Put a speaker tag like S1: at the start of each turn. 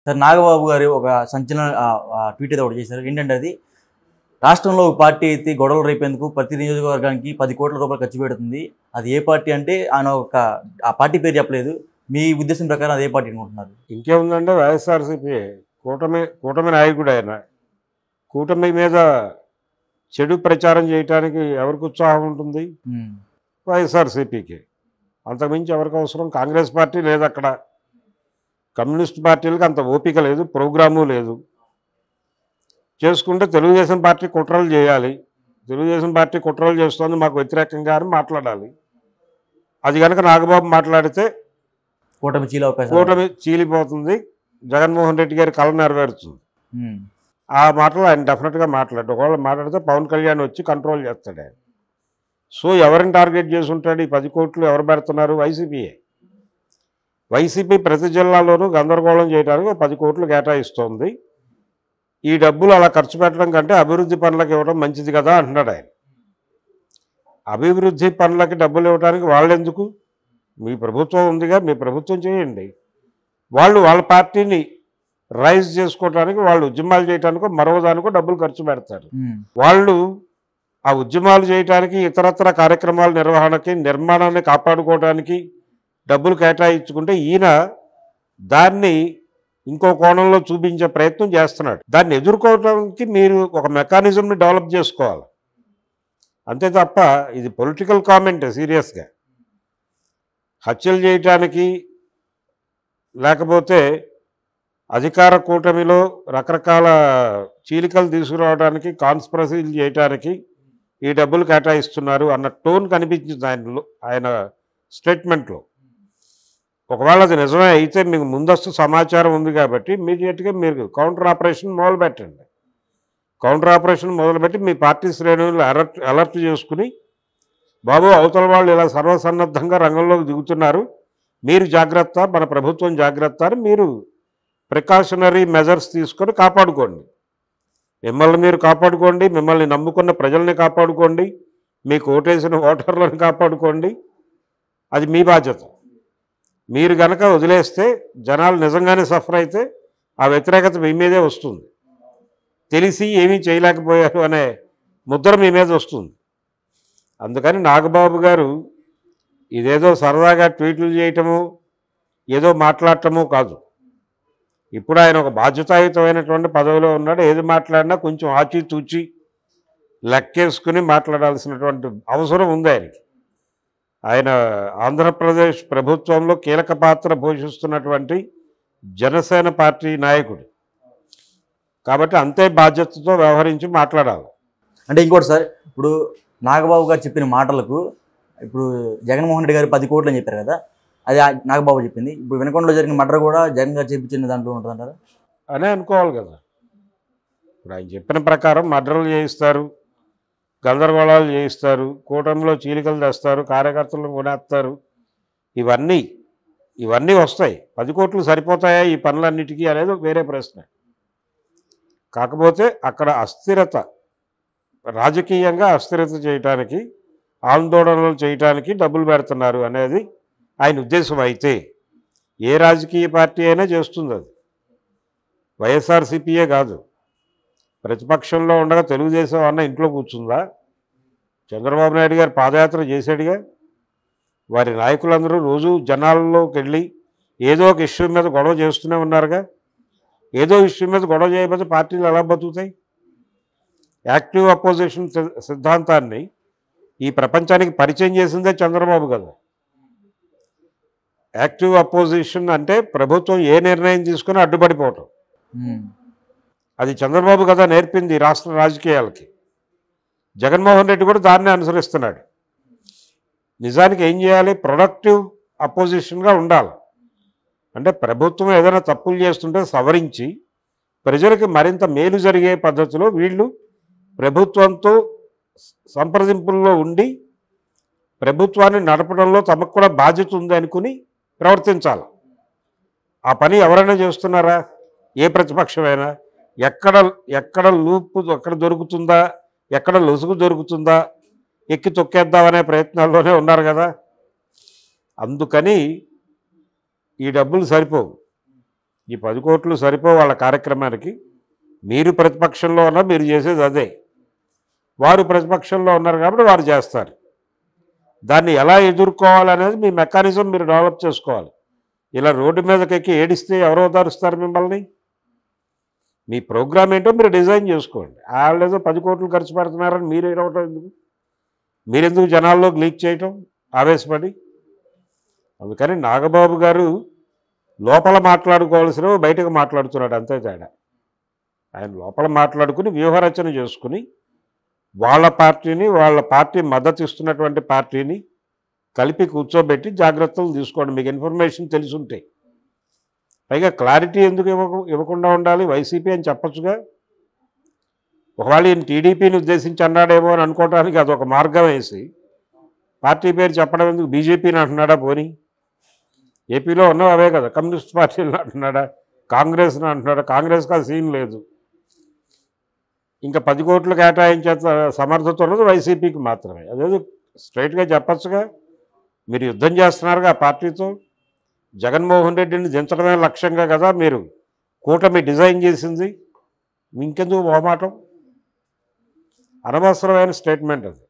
S1: Sir Nagababu గారు ఒక సంచలన ట్వీట్ అయితే ఒకటి చేశారు. ఏంటంటే అది రాష్ట్రంలో ఒక పార్టీ అయితే గొడవలు రేపేందుకు ప్రతి నియోజకవర్గానికి 10 కోట్ల రూపాయలు ఖర్చు పెడుతుంది. అది ఏ పార్టీ అంటే ఆయన ఆ పార్టీ పేరు చెప్పలేదు. మీ ఉద్దేశం ప్రకారం అది ఏ పార్టీ అనుకుంటున్నారు?
S2: ఇంకేముందంటే వైఎస్ఆర్సీపీ కూటమి నాయకుడు ఆయన. కూటమి మీద చెడు ప్రచారం చేయడానికి ఎవరికి ఉత్సాహం ఉంటుంది? వైఎస్ఆర్సీపీకి. అంతకుమించి ఎవరికి అవసరం? కాంగ్రెస్ పార్టీ లేదు, అక్కడ కమ్యూనిస్ట్ పార్టీలకు అంత ఓపిక లేదు, ప్రోగ్రాము లేదు. చేసుకుంటే తెలుగుదేశం పార్టీ కుట్రలు చేయాలి, తెలుగుదేశం పార్టీ కుట్రలు చేస్తుంది మాకు వ్యతిరేకంగా అని మాట్లాడాలి. అది కనుక నాగబాబు మాట్లాడితే కూటమి చీలిపోతుంది, జగన్మోహన్ రెడ్డి గారి కళ నెరవేరుతుంది. ఆ మాటలు ఆయన డెఫినెట్గా మాట్లాడు. ఒకవేళ మాట్లాడితే పవన్ కళ్యాణ్ వచ్చి కంట్రోల్ చేస్తాడు ఆయన. సో ఎవరిని టార్గెట్ చేసి ఉంటాడు? ఈ 10 కోట్లు ఎవరు పెడుతున్నారు? వైసీపీయే. వైసీపీ ప్రతి జిల్లాలోనూ గందరగోళం చేయడానికి 10 కోట్లు కేటాయిస్తోంది. ఈ డబ్బులు అలా ఖర్చు పెట్టడం కంటే అభివృద్ధి పనులకు ఇవ్వడం మంచిది కదా అంటున్నాడు ఆయన. అభివృద్ధి పనులకి డబ్బులు ఇవ్వడానికి వాళ్ళెందుకు? మీ ప్రభుత్వం ఉందిగా, మీ ప్రభుత్వం చేయండి. వాళ్ళు వాళ్ళ పార్టీని రైజ్ చేసుకోవడానికి, వాళ్ళు ఉద్యమాలు చేయడానికో మరోదానికో డబ్బులు ఖర్చు పెడతారు. వాళ్ళు ఆ ఉద్యమాలు చేయడానికి, ఇతరత్ర కార్యక్రమాల నిర్వహణకి, నిర్మాణాన్ని కాపాడుకోవడానికి డబ్బులు కేటాయించుకుంటే ఈయన దాన్ని ఇంకో కోణంలో చూపించే ప్రయత్నం చేస్తున్నాడు. దాన్ని ఎదుర్కోవడానికి మీరు ఒక మెకానిజంని డెవలప్ చేసుకోవాలి, అంతే తప్ప ఇది పొలిటికల్ కామెంట్. సీరియస్గా హత్యలు చేయటానికి, లేకపోతే అధికార కూటమిలో రకరకాల చీలికలు తీసుకురావడానికి, కాన్స్పిరసీలు చేయటానికి ఈ డబ్బులు కేటాయిస్తున్నారు అన్న టోన్ కనిపించింది ఆయన స్టేట్మెంట్లో. ఒకవేళ అది నిజమే అయితే మీకు ముందస్తు సమాచారం ఉంది కాబట్టి ఇమీడియట్గా మీరు కౌంటర్ ఆపరేషన్ మొదలుపెట్టండి. కౌంటర్ ఆపరేషన్ మొదలుపెట్టి మీ పార్టీ శ్రేణులు అలర్ట్ చేసుకుని, బాబు అవతల వాళ్ళు ఇలా సర్వసన్నద్ధంగా రంగంలోకి దిగుతున్నారు, మీరు జాగ్రత్త, మన ప్రభుత్వం జాగ్రత్త అని మీరు ప్రికాషనరీ మెజర్స్ తీసుకొని కాపాడుకోండి. మిమ్మల్ని మీరు కాపాడుకోండి, మిమ్మల్ని నమ్ముకున్న ప్రజల్ని కాపాడుకోండి, మీకు ఓటేసిన ఓటర్లను కాపాడుకోండి. అది మీ బాధ్యత. మీరు గనక వదిలేస్తే జనాలు నిజంగానే సఫర్ అయితే ఆ వ్యతిరేకత మీ మీదే వస్తుంది. తెలిసి ఏమీ చేయలేకపోయారు అనే ముద్ర మీ మీద వస్తుంది. అందుకని నాగబాబు గారు ఇదేదో సరదాగా ట్వీట్లు చేయటము, ఏదో మాట్లాడటము కాదు. ఇప్పుడు ఆయన ఒక బాధ్యతాయుతమైనటువంటి పదవిలో ఉన్నాడు. ఏది మాట్లాడినా కొంచెం ఆచితూచి లెక్కేసుకుని మాట్లాడాల్సినటువంటి అవసరం ఉంది ఆయనకి. ఆయన ఆంధ్రప్రదేశ్ ప్రభుత్వంలో కీలక పాత్ర పోషిస్తున్నటువంటి జనసేన పార్టీ నాయకుడు కాబట్టి అంతే బాధ్యతతో వ్యవహరించి మాట్లాడాలి.
S1: అంటే ఇంకోటి సార్, ఇప్పుడు నాగబాబు గారు చెప్పిన మాటలకు ఇప్పుడు జగన్మోహన్ రెడ్డి గారు 10 కోట్లు అని చెప్పారు కదా, అది నాగబాబు చెప్పింది. ఇప్పుడు వినకొండలో జరిగిన మర్డర్ కూడా జగన్ గారు చెప్పించిన దాంట్లో ఉంటుందంటారా?
S2: అనే అనుకోవాలి కదా. ఇప్పుడు ఆయన చెప్పిన ప్రకారం మర్డర్లు చేయిస్తారు, గందరగోళాలు చేయిస్తారు, కూటమిలో చీలికలు తెస్తారు, కార్యకర్తలను కొనేస్తారు. ఇవన్నీ వస్తాయి. 10 కోట్లు సరిపోతాయా ఈ పనులన్నిటికీ అనేది వేరే ప్రశ్న. కాకపోతే అక్కడ అస్థిరత, రాజకీయంగా అస్థిరత చేయటానికి, ఆందోళనలు చేయటానికి డబ్బులు పెడుతున్నారు అనేది ఆయన ఉద్దేశం అయితే ఏ రాజకీయ పార్టీ అయినా చేస్తుంది. అది వైఎస్ఆర్సీపీయే కాదు. ప్రతిపక్షంలో ఉండగా తెలుగుదేశం అన్న ఇంట్లో కూర్చుందా? చంద్రబాబు నాయుడు గారు పాదయాత్ర చేశాడుగా. వారి నాయకులందరూ రోజు జనాల్లోకి వెళ్ళి ఏదో ఒక ఇష్యూ మీద గొడవ చేస్తూనే ఉన్నారుగా. ఏదో ఇష్యూ మీద గొడవ చేయకపోతే పార్టీలు ఎలా బతుకుతాయి? యాక్టివ్ అపోజిషన్ సిద్ధాంతాన్ని ఈ ప్రపంచానికి పరిచయం చేసిందే చంద్రబాబు కదా. యాక్టివ్ అపోజిషన్ అంటే ప్రభుత్వం ఏ నిర్ణయం తీసుకుని అడ్డుపడిపోవటం. అది చంద్రబాబు కదా నేర్పింది రాష్ట్ర రాజకీయాలకి. జగన్మోహన్ రెడ్డి కూడా దాన్ని అనుసరిస్తున్నాడు. నిజానికి ఏం చేయాలి? ప్రొడక్టివ్ అపోజిషన్గా ఉండాలి. అంటే ప్రభుత్వం ఏదైనా తప్పులు చేస్తుంటే సవరించి ప్రజలకు మరింత మేలు జరిగే పద్ధతిలో వీళ్ళు ప్రభుత్వంతో సంప్రదింపుల్లో ఉండి ప్రభుత్వాన్ని నడపడంలో తమకు కూడా బాధ్యత ఉంది అనుకుని ప్రవర్తించాలి. ఆ పని ఎవరైనా చేస్తున్నారా? ఏ ప్రతిపక్షమైనా? ఎక్కడ లూపు ఎక్కడ దొరుకుతుందా, ఎక్కడ లొసుగు దొరుకుతుందా ఎక్కి తొక్కేద్దామనే ప్రయత్నాల్లోనే ఉన్నారు కదా. అందుకని ఈ డబ్బులు సరిపోవు. ఈ 10 కోట్లు సరిపో వాళ్ళ కార్యక్రమానికి. మీరు ప్రతిపక్షంలో ఉన్నా మీరు చేసేది అదే. వారు ప్రతిపక్షంలో ఉన్నారు కాబట్టి వారు చేస్తారు. దాన్ని ఎలా ఎదుర్కోవాలనేది మీ మెకానిజం మీరు డెవలప్ చేసుకోవాలి. ఇలా రోడ్డు మీదకెక్కి ఏడిస్తే ఎవరు ఓదారుస్తారు మిమ్మల్ని? మీ ప్రోగ్రామ్ ఏంటో మీరు డిజైన్ చేసుకోండి. వాళ్ళేదో 10 కోట్లు ఖర్చు పెడుతున్నారని మీరు ఏడవటం ఎందుకు? మీరెందుకు జనాల్లోకి లీక్ చేయటం ఆవేశపడి? అందుకని నాగబాబు గారు లోపల మాట్లాడుకోవాల్సినవి బయటకు మాట్లాడుతున్నాడు, అంతే తేడా. ఆయన లోపల మాట్లాడుకుని వ్యూహరచన చేసుకుని వాళ్ళ పార్టీని, వాళ్ళ పార్టీ మద్దతు ఇస్తున్నటువంటి పార్టీని కలిపి కూర్చోబెట్టి జాగ్రత్తలు తీసుకోండి. మీకు ఇన్ఫర్మేషన్ తెలుసుంటే. పైగా క్లారిటీ ఎందుకు ఇవ్వకుండా ఉండాలి? వైసీపీ అని చెప్పచ్చుగా. ఒకవేళ ఈయన టీడీపీని ఉద్దేశించి అన్నాడేమో అని అనుకోవడానికి అదొక మార్గం వేసి పార్టీ పేరు చెప్పడం ఎందుకు? బీజేపీని అంటున్నాడా? పోనీ ఏపీలో ఉన్నవి అవే కదా. కమ్యూనిస్ట్ పార్టీలను అంటున్నాడా? కాంగ్రెస్ని అంటున్నాడా? కాంగ్రెస్కి ఆ సీన్ లేదు. ఇంకా 10 కోట్లు కేటాయించే సమర్థత ఉన్నది వైసీపీకి మాత్రమే. అదేదో స్ట్రైట్గా చెప్పచ్చుగా. మీరు యుద్ధం చేస్తున్నారుగా ఆ పార్టీతో. జగన్మోహన్ రెడ్డిని దించడమే లక్ష్యంగా కదా మీరు కూటమి డిజైన్ చేసింది. ఇంకెందుకు మొహమాటం? అనవసరమైన స్టేట్మెంట్ అది.